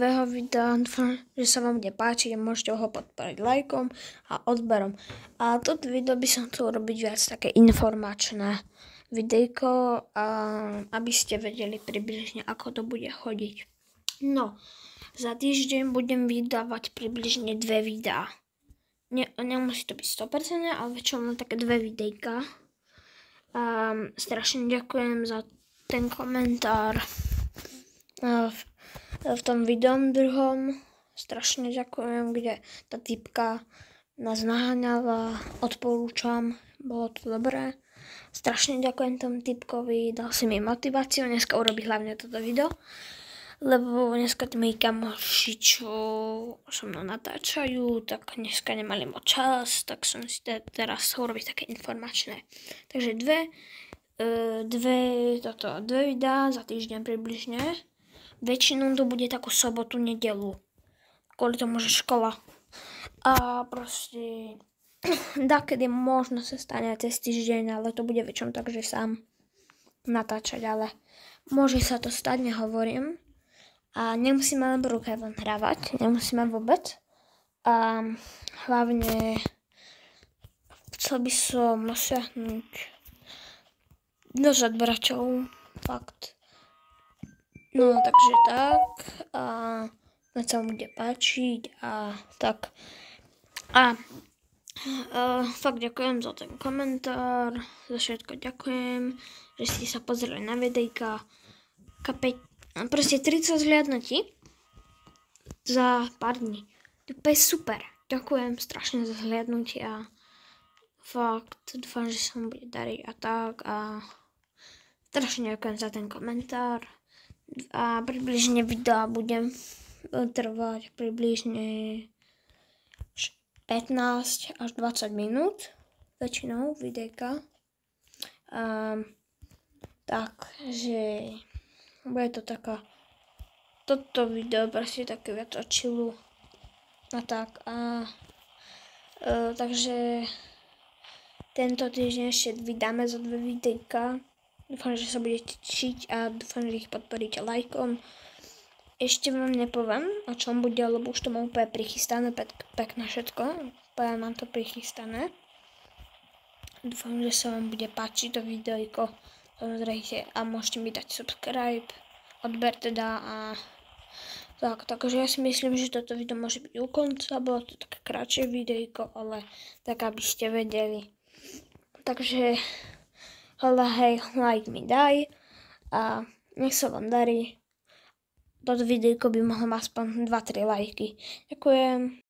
Videa, dúfam, že sa vám bude páčiť a môžete ho podporiť lajkom a odberom. A toto video by som chcel robiť viac také informačné videjko, aby ste vedeli približne, ako to bude chodiť. No, za týždeň budem vydávať približne 2 videá. Nemusí to byť 100%, ale väčšinou také 2 videjka. Strašne ďakujem za ten komentár v tom videom druhom. Strašne ďakujem, kde tá typka nás naháňala, odporúčam, bolo to dobré. Strašne ďakujem tomu typkovi, dal si mi motiváciu dneska urobiť hlavne toto video, lebo dneska tí moji kamoši, čo so mnou natáčajú, tak dneska nemali moc čas, tak som si teraz chcel robiť také informačné. Takže dve videá za týždeň približne. Väčšinou to bude takú sobotu, nedelu, kvôli tomu, že škola. A proste dakedy možno sa stane cez týždeň, ale to bude väčšinou tak, že sám natáčať, ale môže sa to stať, nehovorím. A nemusíme len v ruke len hrávať, nemusíme vôbec. A hlavne chcel by som dosiahnuť dosť bračov, fakt. No, takže tak, a sa vám bude páčiť a tak. Fakt ďakujem za ten komentár, za všetko ďakujem, že ste sa pozreli na videjka. Proste 30 zhliadnutí za pár dní. To je super, ďakujem strašne za zhliadnutia. Fakt, dúfam, že sa vám bude dariť a tak a strašne ďakujem za ten komentár. A približne videa budem trvať približne 15 až 20 minút, väčšinou videjka. Takže bude to taká, toto video proste také viac od chillu a tak. Takže tento týždeň ešte vydáme za 2 videjka. Dúfam, že sa budete tešiť a dúfam, že ich podporíte lajkom. Ešte vám nepoviem, o čom bude, lebo už to mám úplne prichystané, pekné všetko. Úplne mám to prichystané. Dúfam, že sa vám bude páčiť to videjko. Pozrite a môžete mi dať subscribe, odber teda a tak. Takže ja si myslím, že toto video môže byť u konca. Bolo to také kratšie videjko, ale tak, aby ste vedeli. Takže hej, like mi daj a nech sa vám darí. Toto videjko by mohlo mať aspoň 2-3 lajky. Ďakujem.